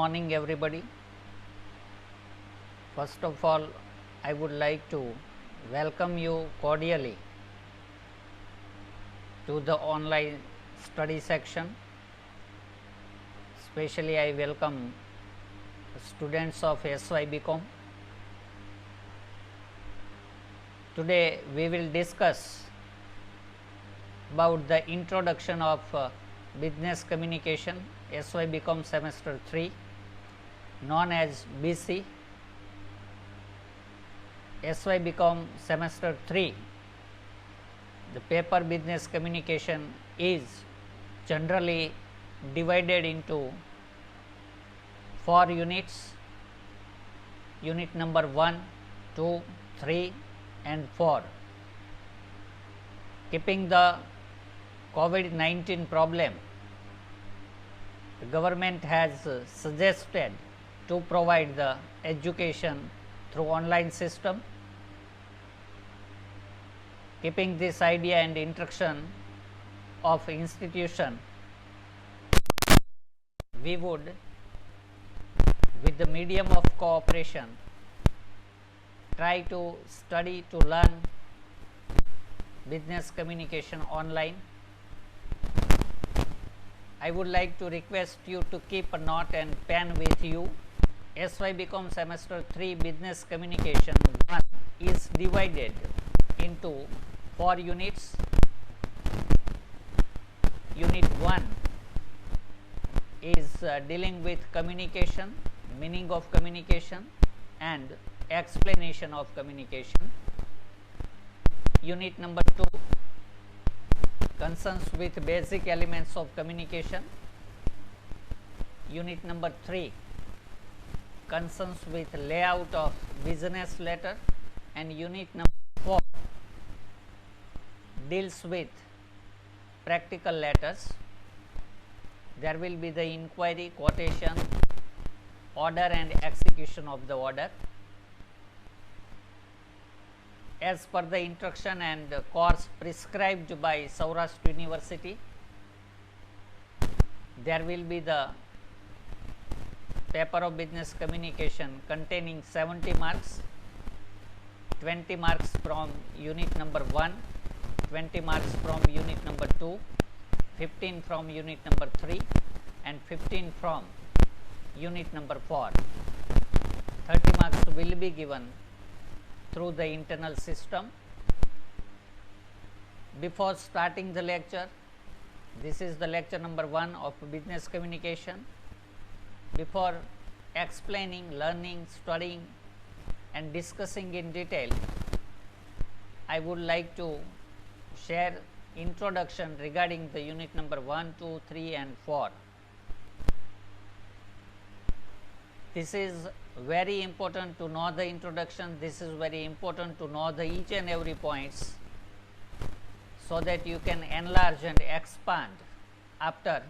morning, everybody. First of all, I would like to welcome you cordially to the online study section. Especially, I welcome students of SY BCom. Today, we will discuss about the introduction of business communication, SY BCom semester 3, known as BC. SY BCom semester 3, the paper business communication is generally divided into 4 units. Unit number 1, 2, 3 and 4. Keeping the COVID-19 problem, the government has suggested to provide the education through online system. Keeping this idea and instruction of institution, we would, with the medium of cooperation, try to study to learn business communication online. I would like to request you to keep a note and pen with you. SY BCom semester 3 business communication 1 is divided into 4 units. Unit 1 is dealing with communication, meaning of communication and explanation of communication. Unit number 2 concerns with basic elements of communication. Unit number 3 concerns with layout of business letter, and unit number 4 deals with practical letters. There will be the inquiry, quotation, order and execution of the order. As per the instruction and course prescribed by Saurashtra University, there will be the paper of business communication containing 70 marks, 20 marks from unit number 1, 20 marks from unit number 2, 15 from unit number 3 and 15 from unit number 4. 30 marks will be given through the internal system. Before starting the lecture, this is the lecture number 1 of business communication. Before explaining, learning, studying and discussing in detail, I would like to share introduction regarding the unit number 1, 2, 3 and 4. This is very important to know the introduction. This is very important to know the each and every points, so that you can enlarge and expand after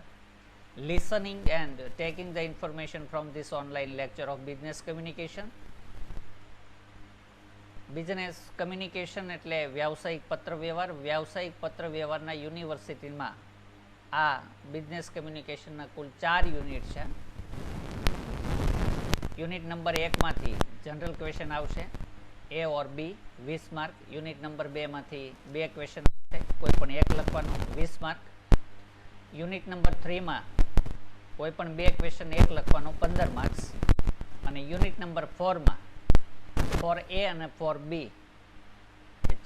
listening and taking the information from this online lecture of business communication. Business communication એટલે વ્યાવસાયિક પત્ર વ્યવહાર. વ્યાવસાયિક પત્ર વ્યવહારના યુનિવર્સિટીમાં આ business કમ્યુનિકેશનના કુલ 4 unit છે. યુનિટ નંબર 1 માંથી જનરલ ક્વેશ્ચન આવશે, A or B 20 mark. Unit number 2 માંથી 2 ક્વેશ્ચન આવશે, કોઈ પણ એક લખવાનો 20 માર્ક. યુનિટ નંબર 3 માં કોઈ પણ 2 ક્વેશ્ચન એક લખવાનો 15 માર્ક્સ. અને યુનિટ નંબર 4 માં ફોર A અને ફોર B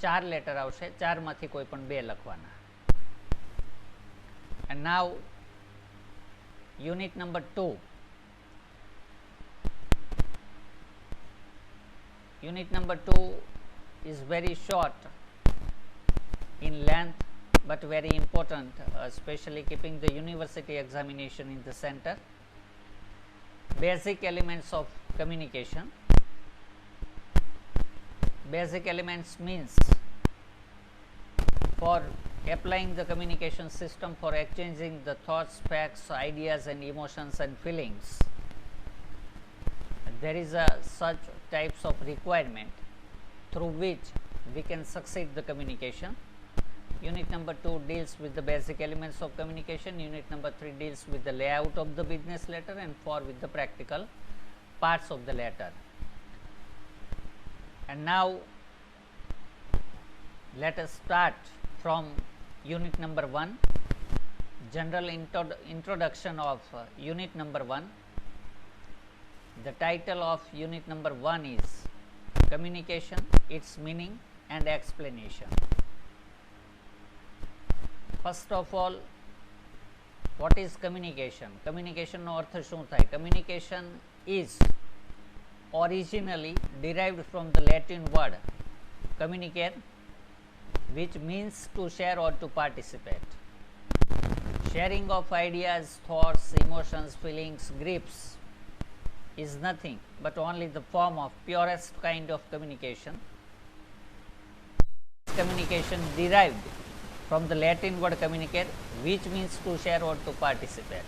4 લેટર આવશે, 4 માંથી કોઈ પણ 2 લખવાના. And now unit number 2. Unit number 2 is very short in length but very important, especially keeping the university examination in the center. Basic elements of communication. Basic elements means for applying the communication system for exchanging the thoughts, facts, ideas and emotions and feelings. There is a such types of requirement through which we can succeed the communication. Unit number 2 deals with the basic elements of communication. Unit number 3 deals with the layout of the business letter, and 4 with the practical parts of the letter. And now let us start from unit number 1, general introduction of unit number 1. The title of unit number 1 is Communication, its meaning and explanation. First of all, what is communication? Communication નો અર્થ શું થાય? Communication is originally derived from the Latin word communicare, which means to share or to participate. Sharing of ideas, thoughts, emotions, feelings, griefs is nothing but only the form of purest kind of communication. Communication derived from the Latin word communicare, which means to share or to participate.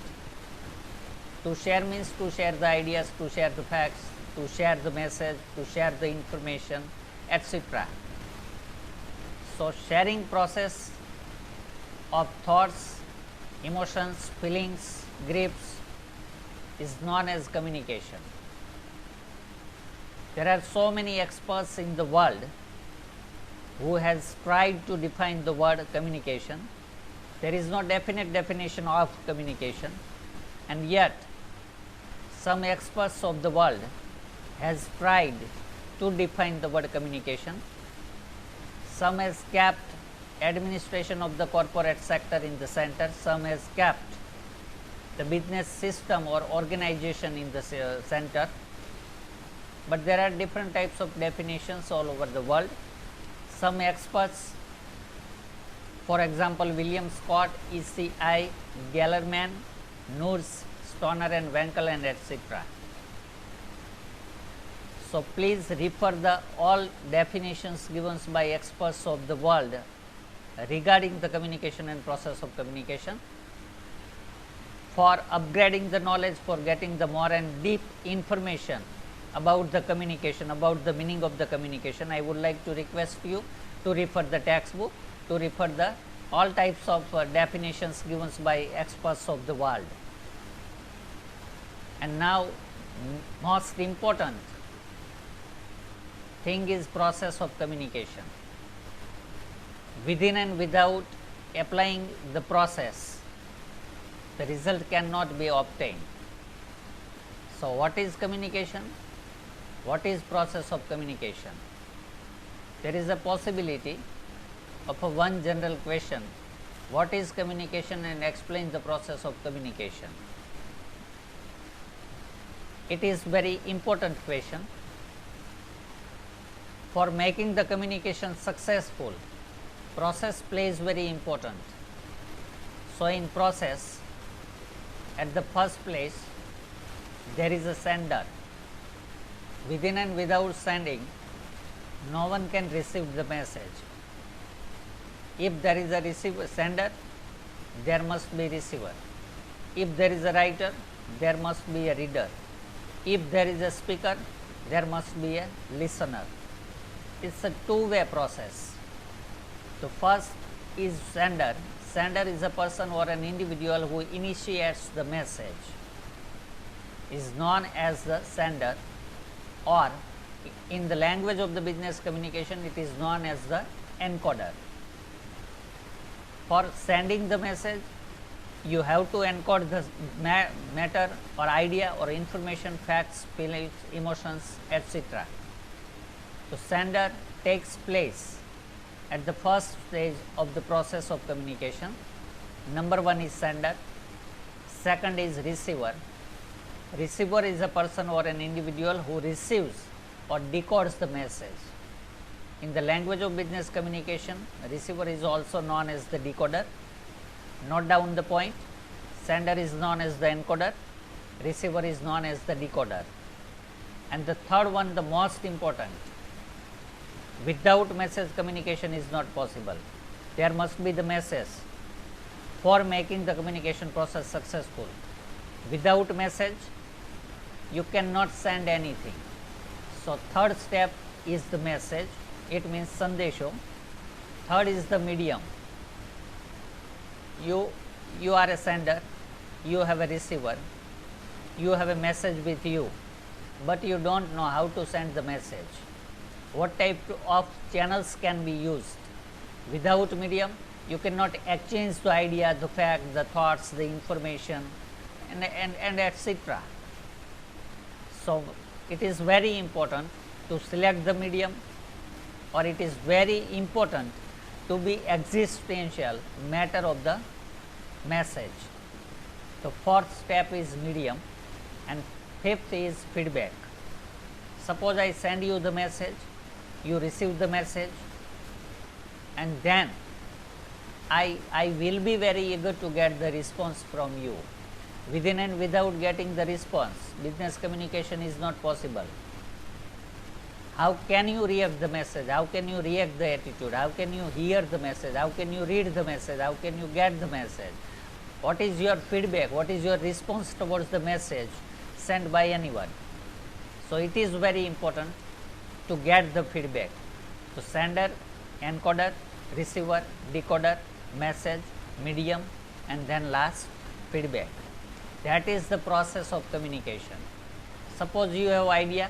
To share means to share the ideas, to share the facts, to share the message, to share the information, etc. So sharing process of thoughts, emotions, feelings, griefs is known as communication. There are so many experts in the world who has tried to define the word communication. There is no definite definition of communication, and yet some experts of the world has tried to define the word communication. Some has kept administration of the corporate sector in the center, some has kept the business system or organization in the center, but there are different types of definitions all over the world. Some experts, for example, William Scott, E.C.I., Gellerman, Nurs, Stoner and Wankel and etc. So please refer the all definitions given by experts of the world regarding the communication and process of communication. For upgrading the knowledge, for getting the more and deep information about the communication, about the meaning of the communication, I would like to request you to refer the textbook, to refer the all types of definitions given by experts of the world. And now most important thing is process of communication. Within and without applying the process, the result cannot be obtained. So what is communication? What is process of communication? There is a possibility of a one general question, what is communication, and explain the process of communication. It is very important question. For making the communication successful, process plays very important. So in process, at the first place, there is a sender. Within and without sending, no one can receive the message. If there is a sender, there must be receiver. If there is a writer, there must be a reader. If there is a speaker, there must be a listener. It's a two-way process. The first is sender. Sender is a person or an individual who initiates the message, is known as the sender, or in the language of the business communication, it is known as the encoder. For sending the message, you have to encode the matter or idea or information, facts, feelings, emotions, etc. So sender takes place at the first stage of the process of communication. Number 1 is sender, second is receiver. Receiver is a person or an individual who receives or decodes the message. In the language of business communication, receiver is also known as the decoder. Note down the point. Sender is known as the encoder, receiver is known as the decoder. And the third one, the most important, without message communication is not possible. There must be the message for making the communication process successful. Without message, you cannot send anything. So third step is the message, it means sandesho. Third is the medium. you you are a sender, you have a receiver, you have a message with you, but you don't know how to send the message. What type of channels can be used? Without medium, you cannot exchange the idea, the fact, the thoughts, the information, and etc. So, it is very important to select the medium, or it is very important to be existential matter of the message. The fourth step is medium, and fifth is feedback. Suppose I send you the message, you receive the message, and then I will be very eager to get the response from you. Within and without getting the response, business communication is not possible. How can you react the message? How can you react the attitude? How can you hear the message? How can you read the message? How can you get the message? What is your feedback? What is your response towards the message sent by anyone? So, it is very important to get the feedback. So, sender, encoder, receiver, decoder, message, medium, and then last feedback. That is the process of communication. Suppose you have idea,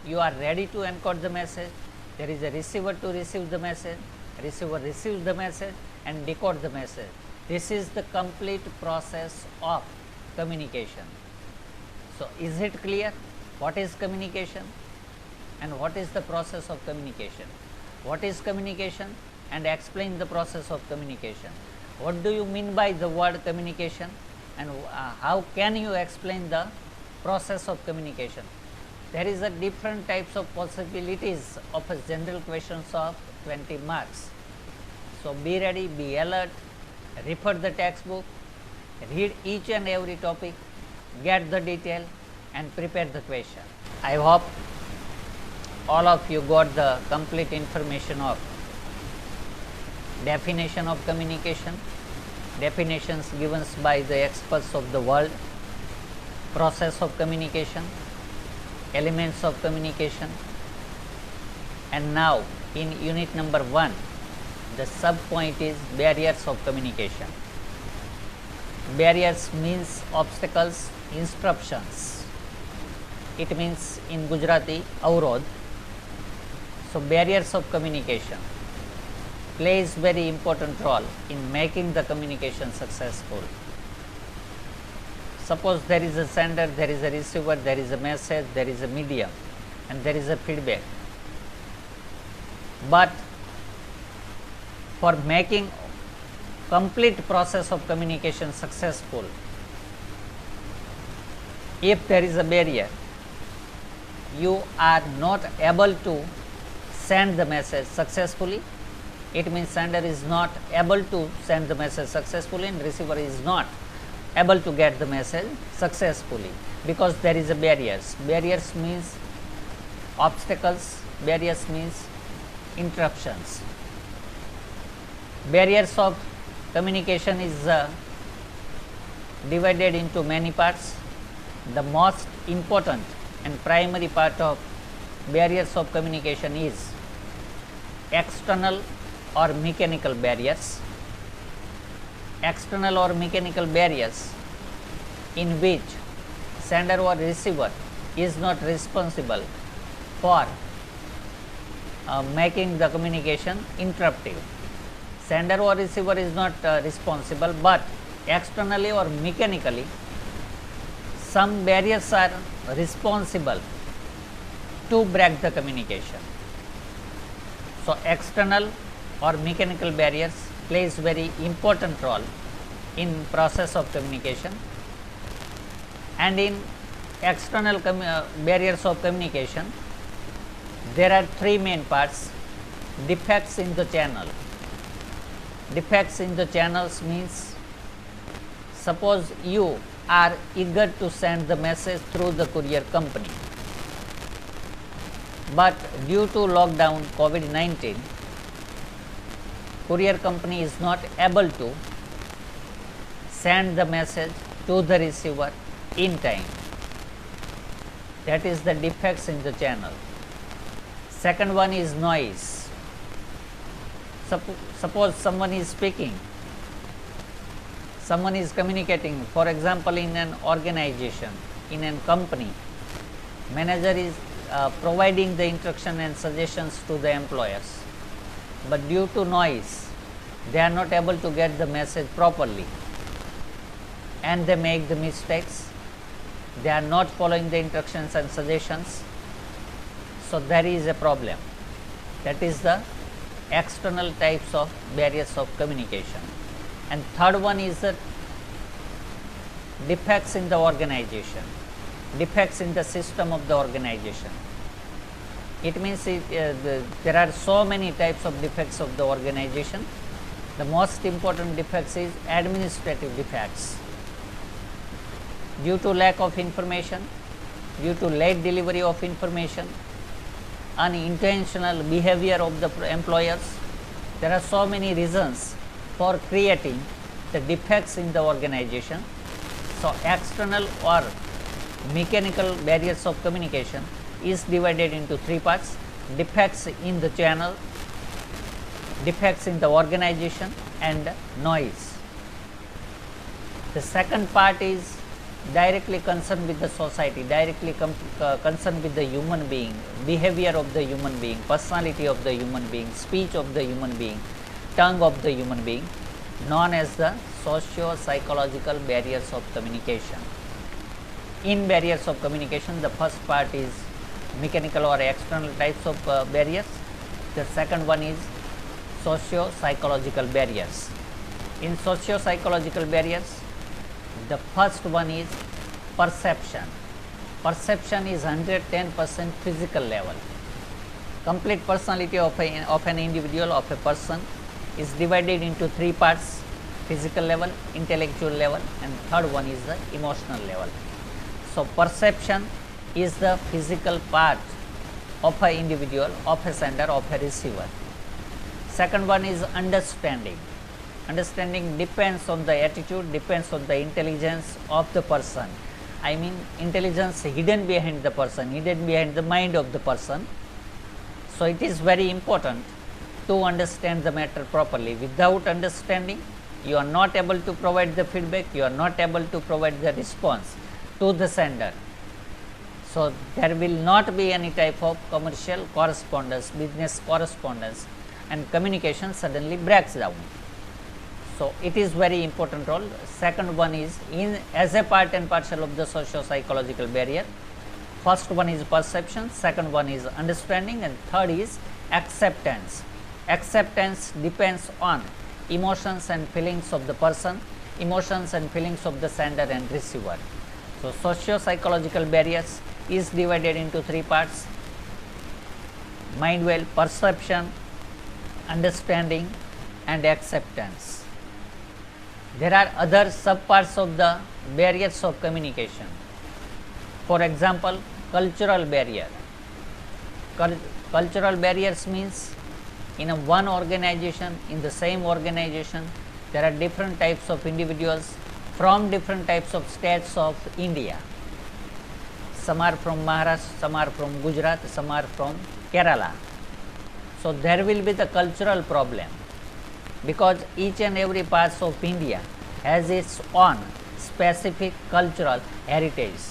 you are ready to encode the message, there is a receiver to receive the message, receiver receives the message and decode the message. This is the complete process of communication. So, is it clear what is communication and what is the process of communication? What is communication, and explain the process of communication. What do you mean by the word communication, and how can you explain the process of communication? There is a different types of possibilities of a general questions of 20 marks. So, be ready, be alert, refer the textbook, read each and every topic, get the detail and prepare the question. I hope all of you got the complete information of definition of communication, definitions given by the experts of the world, process of communication, elements of communication, and now in unit number 1 the sub point is barriers of communication. Barriers means obstacles, disruptions. It means in Gujarati avrodh. So, barriers of communication plays very important role in making the communication successful. Suppose there is a sender, there is a receiver, there is a message, there is a medium, and there is a feedback. But for making complete process of communication successful, if there is a barrier, you are not able to send the message successfully, it means sender is not able to send the message successfully and receiver is not able to get the message successfully, because there is a barriers. Barriers means obstacles, barriers means interruptions. Barriers of communication is divided into many parts. The most important and primary part of barriers of communication is external or mechanical barriers. External or mechanical barriers in which sender or receiver is not responsible for making the communication interruptive. Sender or receiver is not responsible, but externally or mechanically some barriers are responsible to break the communication. So, external or mechanical barriers plays very important role in process of communication, and in external barriers of communication there are three main parts. Defects in the channel. Defects in the channels means, suppose you are eager to send the message through the courier company, but due to lockdown COVID-19, courier company is not able to send the message to the receiver in time. That is the defects in the channel. Second one is noise. Suppose someone is speaking someone is communicating, for example, in an organization, in a company, manager is providing the instruction and suggestions to the employers, but due to noise they are not able to get the message properly and they make the mistakes, they are not following the instructions and suggestions. So there is a problem. That is the external types of barriers of communication. And third one is the defects in the organization, defects in the system of the organization. It means there are so many types of defects of the organization. The most important defects is administrative defects. Due to lack of information, due to late delivery of information, unintentional behavior of the employers, there are so many reasons for creating the defects in the organization. So external or mechanical barriers of communication is divided into three parts: defects in the channel, defects in the organization, and noise. The second part is directly concerned with the society, directly concerned with the human being, behavior of the human being, personality of the human being, speech of the human being, tongue of the human being, known as the socio-psychological barriers of communication. In barriers of communication, the first part is mechanical or external types of barriers. The second one is socio-psychological barriers. In socio-psychological barriers, the first one is perception. Perception is 110% physical level. Complete personality of an individual, of a person, is divided into three parts: physical level, intellectual level, and third one is the emotional level. So perception is the physical part of an individual, of a sender, of a receiver. Second one is understanding. Understanding depends on the attitude, depends on the intelligence of the person. I mean, intelligence hidden behind the person, hidden behind the mind of the person. So it is very important to understand the matter properly. Without understanding, you are not able to provide the feedback, you are not able to provide the response to the sender. So there will not be any type of commercial correspondence, business correspondence, and communication suddenly breaks down. So it is very important role. Second one is as a part and parcel of the socio-psychological barrier. First one is perception, second one is understanding, and third is acceptance. Acceptance depends on emotions and feelings of the person, emotions and feelings of the sender and receiver. So socio-psychological barriers is divided into three parts: mind well, perception, understanding, and acceptance. There are other subparts of the barriers of communication. For example, cultural barrier. Cultural barriers means in one organization, in the same organization, there are different types of individuals from different types of states of India. Some are from Maharashtra, some are from Gujarat, some are from Kerala. So there will be the cultural problem, because each and every part of India has its own specific cultural heritage,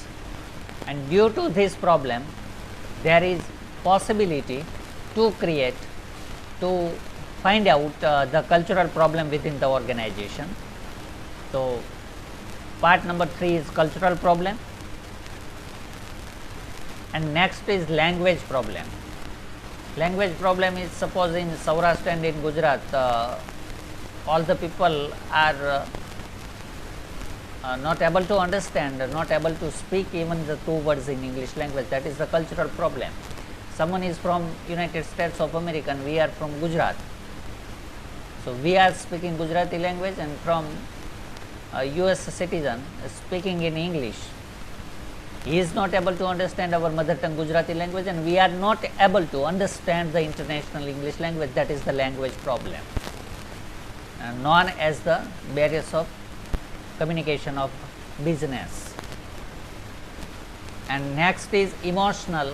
and due to this problem there is possibility to find out the cultural problem within the organization. So part number 3 is cultural problem, and next is language problem. Language problem is, suppose in Saurashtra and in Gujarat, all the people are not able to understand, not able to speak even the 2 words in English language. That is the cultural problem. Someone is from United States of America and we are from Gujarat. So we are speaking Gujarati language, and from a US citizen speaking in English, he is not able to understand our mother tongue Gujarati language, and we are not able to understand the international English language. That is the language problem, known as the barriers of communication of business. And next is emotional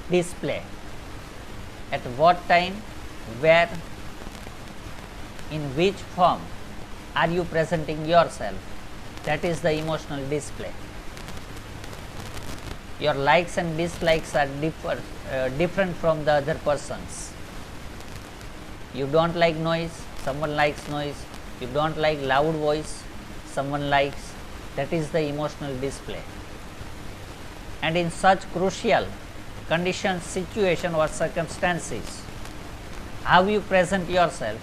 display. At what time, where, in which form are you presenting yourself? That is the emotional display. Your likes and dislikes are different from the other person's. You don't like noise, someone likes noise. You don't like loud voice, someone likes. That is the emotional display. And in such crucial conditions, situation or circumstances, how you present yourself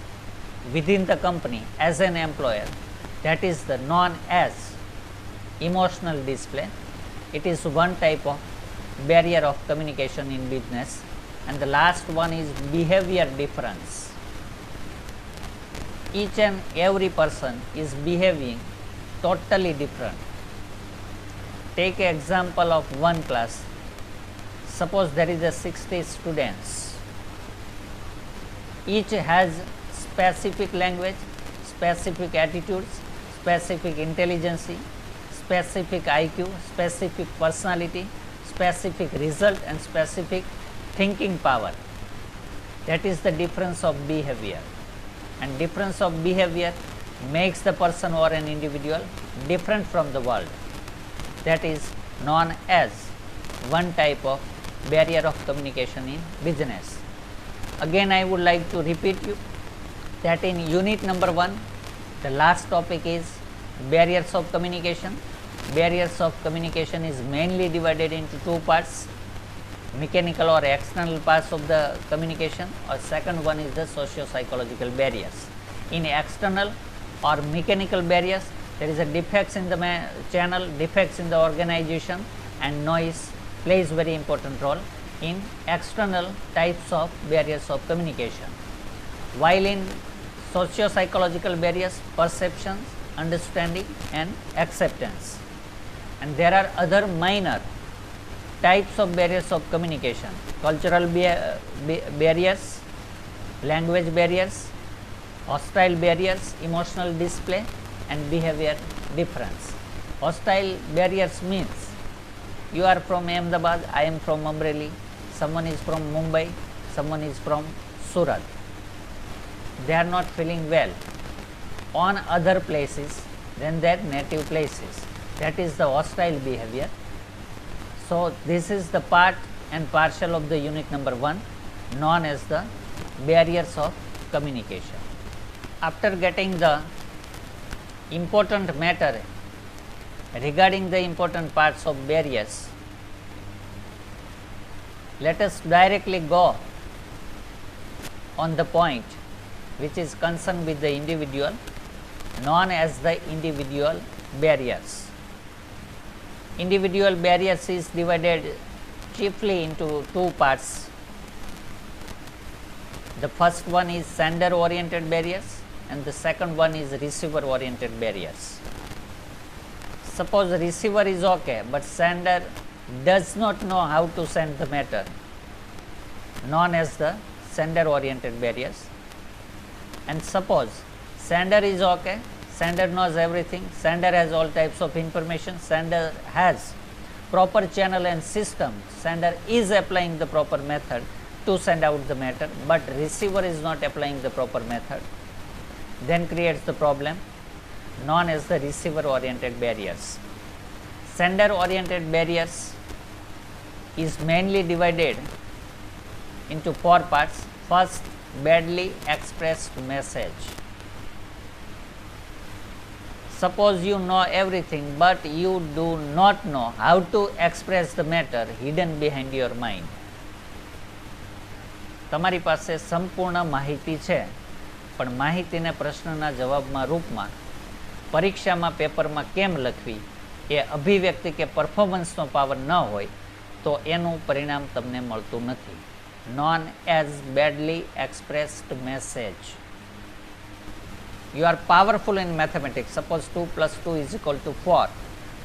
within the company as an employer, that is the known as emotional display. It is one type of barrier of communication in business. And the last one is behavior difference. Each and every person is behaving totally different. Take an example of one class. Suppose there is a 60 students. Each has specific language, specific attitudes, specific intelligence, specific IQ, specific personality, specific result and specific thinking power. That is the difference of behavior. And difference of behavior makes the person or an individual different from the world. That is known as one type of barrier of communication in business. Again, I would like to repeat you that in unit number 1, the last topic is barriers of communication. Barriers of communication is mainly divided into two parts, mechanical or external parts of the communication, or second one is the socio-psychological barriers. In external or mechanical barriers, there is a defects in the channel, defects in the organization, and noise plays very important role in external types of barriers of communication. While in socio-psychological barriers, perceptions, understanding and acceptance. And there are other minor types of barriers of communication: cultural barriers, language barriers, hostile barriers, emotional display and behavior difference. Hostile barriers means you are from Ahmedabad, I am from Amreli, someone is from Mumbai, someone is from Surat. They are not feeling well on other places than their native places. That is the hostile behavior. So this is the part and parcel of the unit number 1, known as the barriers of communication. After getting the important matter regarding the important parts of barriers, let us directly go on the point which is concerned with the individual, known as the individual barriers. Individual barriers is divided chiefly into two parts. The first one is sender oriented barriers and the second one is receiver oriented barriers. Suppose the receiver is okay, but sender does not know how to send the matter, known as the sender oriented barriers. And suppose sender is okay, sender knows everything, sender has all types of information, sender has proper channel and system, sender is applying the proper method to send out the matter, but receiver is not applying the proper method, then creates the problem known as the receiver oriented barriers. Sender oriented barriers is mainly divided into four parts. First, badly expressed message. Suppose you know everything, but you do not know how to express the matter hidden behind your mind. તમારી પાસે સંપૂર્ણ માહિતી છે, પણ માહિતીને પ્રશ્નના જવાબમાં રૂપમાં પરીક્ષામાં પેપરમાં કેમ લખવી એ અભિવ્યક્તિ કે પરફોર્મન્સનો પાવર ન હોય તો એનું પરિણામ તમને મળતું નથી. Known as badly expressed message. You are powerful in mathematics. Suppose 2 plus 2 is equal to 4,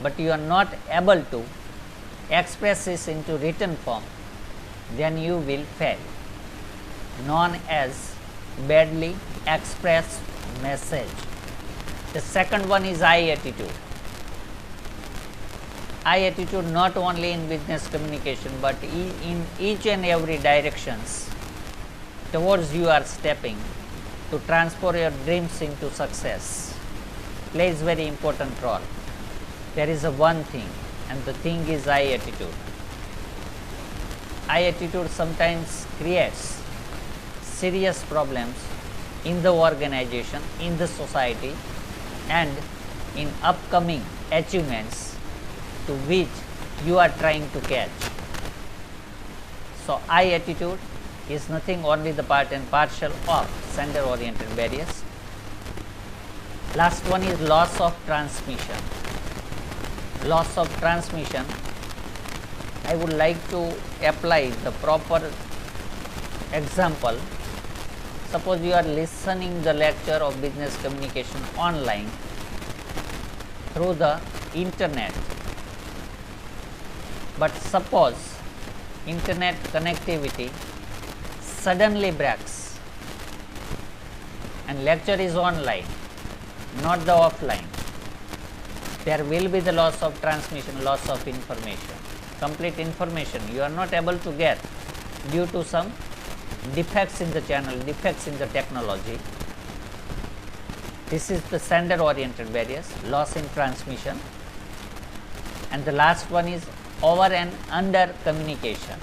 but you are not able to express this into written form, then you will fail. Known as badly expressed message. The second one is I attitude. I attitude not only in business communication, but in each and every directions towards you are stepping to transform your dreams into success. plays very important role. There is a one thing, and the thing is I attitude. I attitude sometimes creates serious problems in the organization, in the society, and in upcoming achievements to which you are trying to catch. So, I attitude is nothing only the part and parcel of sender oriented barriers. Last one is loss of transmission. Loss of transmission, I would like to apply the proper example. Suppose you are listening the lecture of business communication online through the internet, but suppose internet connectivity suddenly breaks and lecture is online, not the offline. There will be the loss of transmission, loss of information. Complete information you are not able to get due to some defects in the channel, defects in the technology. This is the sender oriented barriers, loss in transmission. And the last one is over and under communication.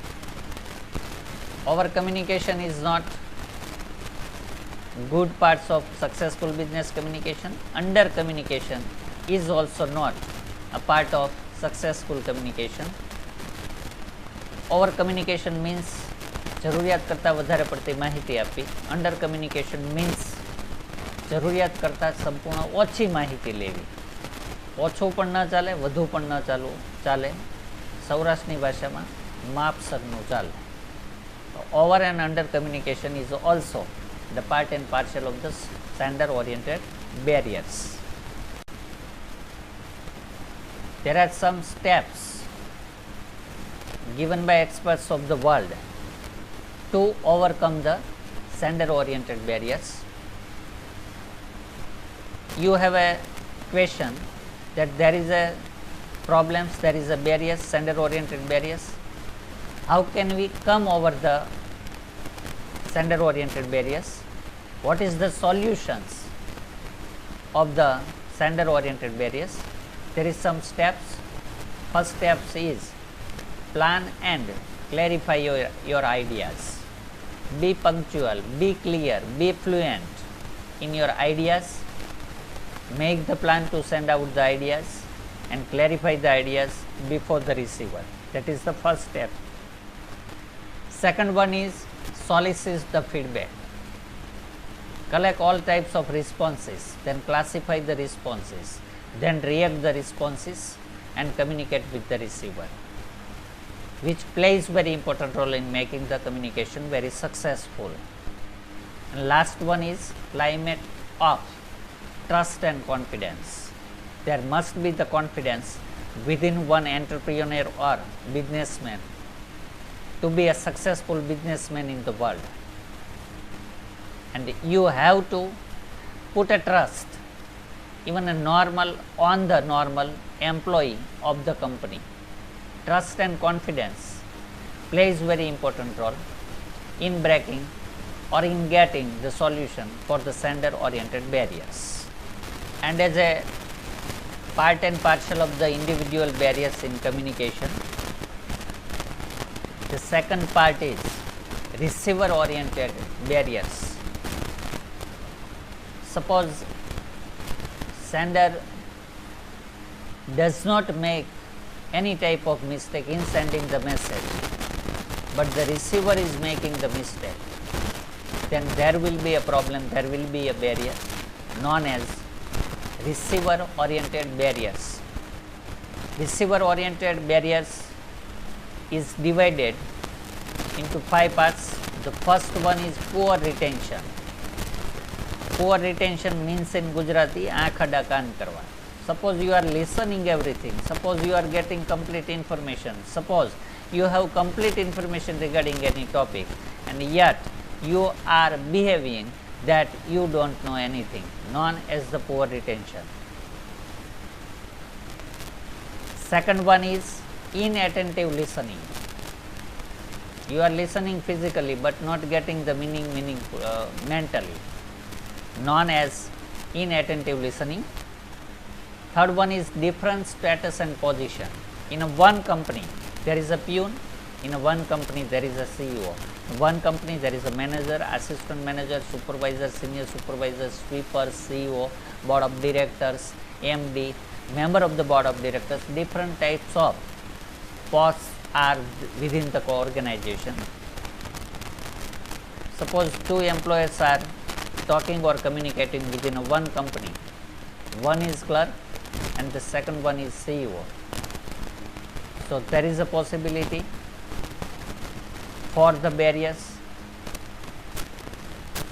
Over communication is not good parts of successful business communication. Under communication is also not a part of successful communication. Over communication means જરૂરિયાત કરતાં વધારે પડતી માહિતી આપી. Under communication means જરૂરિયાત કરતાં સંપૂર્ણ ઓછી માહિતી લેવી. ઓછું પણ ન ચાલે, વધુ પણ ન ચાલે. સૌરાષ્ટ્રની ભાષામાં માપસરનું ચાલે. Over and under communication is also the part and parcel of the sender oriented barriers. There are some steps given by experts of the world to overcome the sender oriented barriers. You have a question that there is a problems, there is a barriers, sender oriented barriers. How can we come over the sender oriented barriers? What is the solutions of the sender oriented barriers? There is some steps. First steps is plan and clarify your ideas. Be punctual, be clear, be fluent in your ideas. Make the plan to send out the ideas and clarify the ideas before the receiver. That is the first step. Second one is solicit the feedback. Collect all types of responses, then classify the responses, then react the responses and communicate with the receiver, which plays very important role in making the communication very successful. And last one is climate of trust and confidence. There must be the confidence within one entrepreneur or businessman to be a successful businessman in the world. And you have to put a trust, even a normal, on the normal employee of the company. Trust and confidence plays very important role in breaking or in getting the solution for the sender oriented barriers. And as a part and parcel of the individual barriers in communication, the second part is receiver oriented barriers. Suppose sender does not make any type of mistake in sending the message, but the receiver is making the mistake, then there will be a problem, there will be a barrier known as receiver oriented barriers. Receiver oriented barriers is divided into 5 parts. The first one is poor retention. Poor retention means in Gujarati આંખ અડા કાન કરવા. Suppose you are listening everything, suppose you are getting complete information, suppose you have complete information regarding any topic, and yet you are behaving that you don't know anything, known as the poor retention. Second one is inattentive listening. You are listening physically but not getting the meaning mentally, known as inattentive listening. Third one is different status and position. In a one company, there is a peon. In a one company, there is a CEO. In one company, there is a manager, assistant manager, supervisor, senior supervisor, sweeper, CEO, board of directors, MD, member of the board of directors. Different types of posts are within the organization. Suppose two employees are talking or communicating within a one company. One is clerk and the second one is CEO. So there is a possibility for the barriers.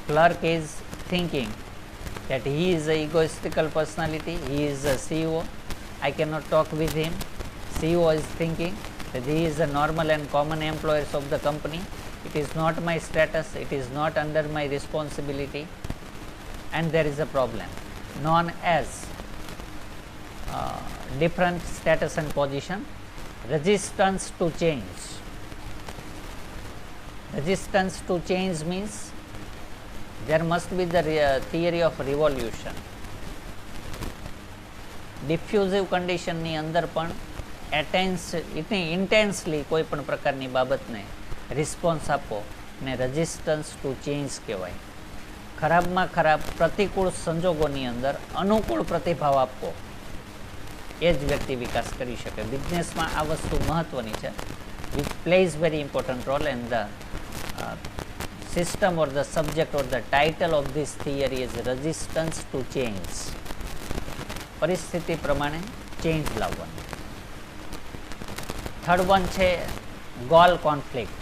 Clerk is thinking that he is a egoistical personality, he is a CEO, I cannot talk with him. CEO is thinking that he is a normal and common employee of the company, it is not my status, it is not under my responsibility, and there is a problem known as different status and position. Resistance to change. Resistance to change means there must be the theory of revolution. ડિફ્યુઝિવ કન્ડિશનની અંદર પણ ઇન્ટેન્સલી કોઈ પણ પ્રકારની બાબતને response આપવો ને resistance to change કહેવાય. ખરાબમાં ખરાબ પ્રતિકૂળ સંજોગોની અંદર અનુકૂળ પ્રતિભાવ આપવો એ જ વ્યક્તિ વિકાસ કરી શકે. બિઝનેસમાં આ વસ્તુ મહત્ત્વની છે. Which plays very important role and the system or the subject or the title of this theory is resistance to change. પરિસ્થિતિ પ્રમાણે ચેન્જ લાવવાનું. થર્ડ વન છે goal conflict.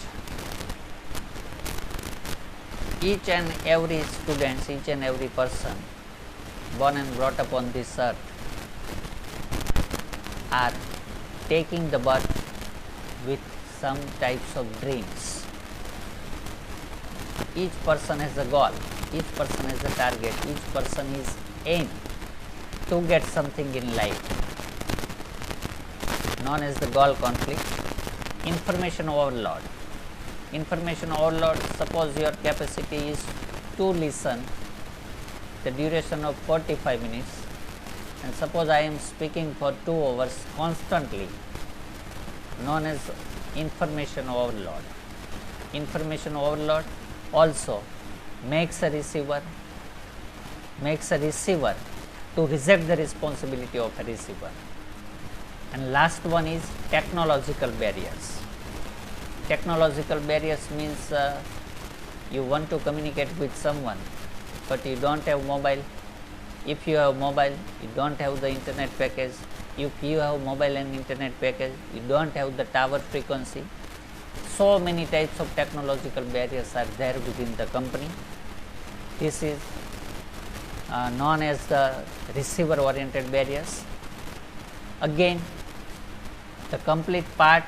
each and every student, each and every person born and brought up on this earth are taking the birth with some types of dreams. Each person has a goal, each person has a target, each person is aimed to get something in life, known as the goal conflict. Information overload. Information overload, suppose your capacity is to listen the duration of 45 minutes and suppose I am speaking for 2 hours constantly, known as information overload. Information overload also makes a receiver to reject the responsibility of a receiver. And last one is technological barriers. Technological barriers means you want to communicate with someone but you don't have mobile. If you have mobile, you don't have the internet package. If you have mobile and internet package, you don't have the tower frequency. So many types of technological barriers are there within the company. This is known as the receiver oriented barriers. Again, the complete part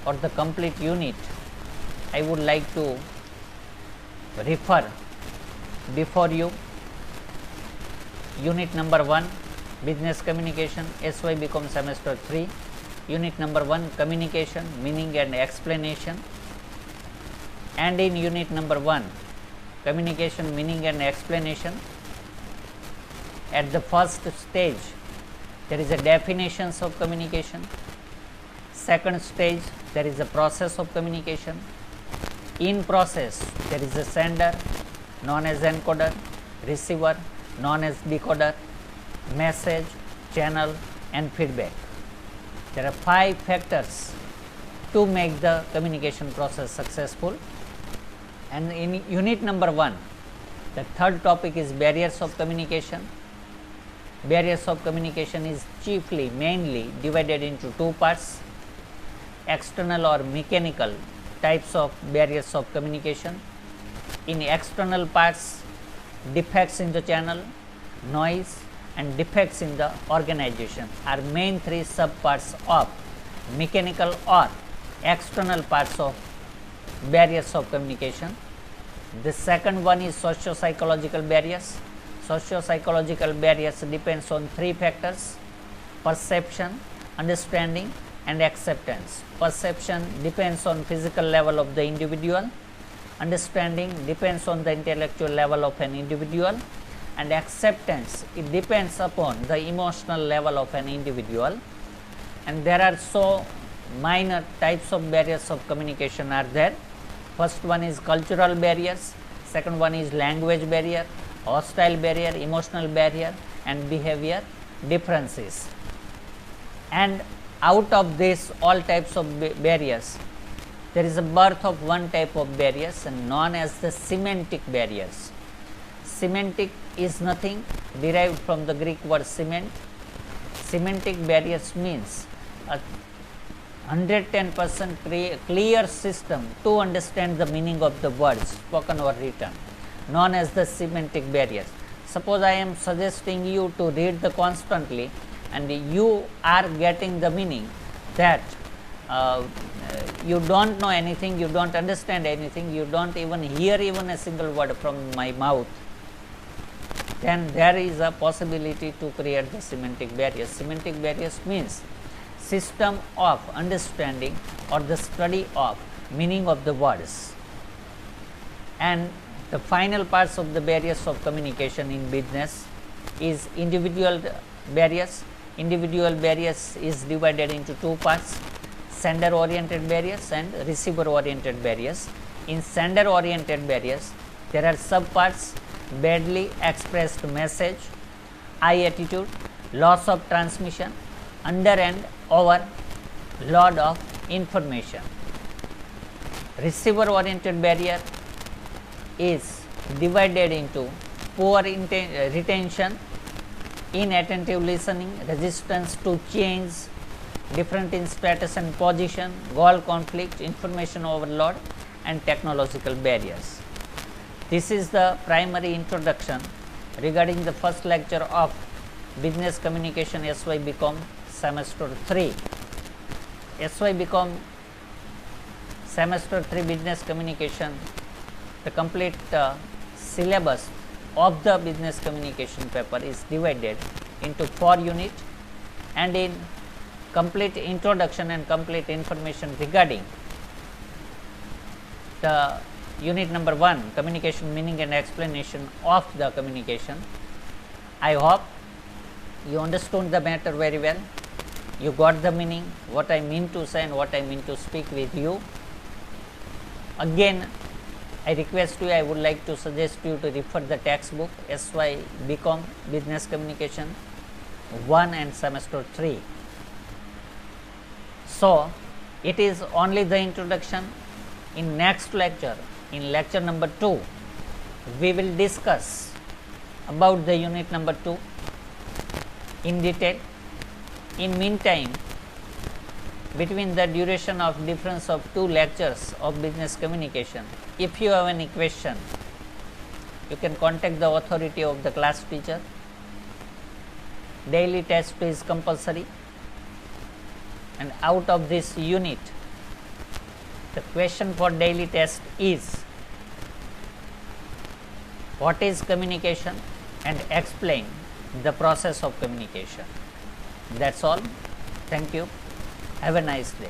or the complete unit I would like to refer before you. Unit number 1, business communication, SY become semester 3. Unit number 1, communication, meaning and explanation. And in unit number 1, communication, meaning and explanation, at the first stage there is a definitions of communication. Second stage there is a process of communication. In process there is a sender known as encoder, receiver known as decoder, message, channel and feedback. There are 5 factors to make the communication process successful. And in unit number 1, the third topic is barriers of communication. Barriers of communication is chiefly, mainly divided into 2 parts: external or mechanical types of barriers of communication. In external parts, defects in the channel, noise and defects in the organization are main 3 subparts of mechanical or external parts of barriers of communication. The second one is socio-psychological barriers. Socio-psychological barriers depends on 3 factors: perception, understanding and acceptance. Perception depends on physical level of the individual. Understanding depends on the intellectual level of an individual. and acceptance, it depends upon the emotional level of an individual, and there are so minor types of barriers of communication are there. First one is cultural barriers, second one is language barrier, hostile barrier, emotional barrier, and behavior differences. And out of this all types of barriers, there is a birth of one type of barriers and known as the semantic barriers. Semantic is nothing derived from the Greek word cement. Semantic barriers means a 110% clear system to understand the meaning of the words spoken or written, known as the semantic barriers. Suppose I am suggesting you to read the constantly and you are getting the meaning that you don't know anything, you don't understand anything, you don't even hear even a single word from my mouth, then there is a possibility to create the semantic barriers. Semantic barriers means system of understanding or the study of meaning of the words. And the final parts of the barriers of communication in business is individual barriers. Individual barriers is divided into two parts: sender oriented barriers and receiver oriented barriers. In sender oriented barriers, there are subparts: badly expressed message, high attitude, loss of transmission, under and over load of information. Receiver oriented barrier is divided into poor retention, inattentive listening, resistance to change, different in status and position, goal conflict, information overload, and technological barriers. This is the primary introduction regarding the first lecture of Business Communication SY BCom semester 3. SY BCom semester 3 Business Communication, the complete syllabus of the business communication paper is divided into 4 units, and in complete introduction and complete information regarding the unit number 1, communication meaning and explanation of the communication. I hope you understood the matter very well. You got the meaning, what I mean to say and what I mean to speak with you. Again, I request you, I would like to suggest you to refer the textbook SY BCom Business Communication 1 and semester 3. So, it is only the introduction. In next lecture, in lecture number 2, we will discuss about the unit number 2 in detail. In meantime, between the duration of difference of 2 lectures of business communication, if you have any question, you can contact the authority of the class teacher. Daily test is compulsory, and out of this unit, the question for daily test is what is communication and explain the process of communication. That's all. Thank you. Have a nice day.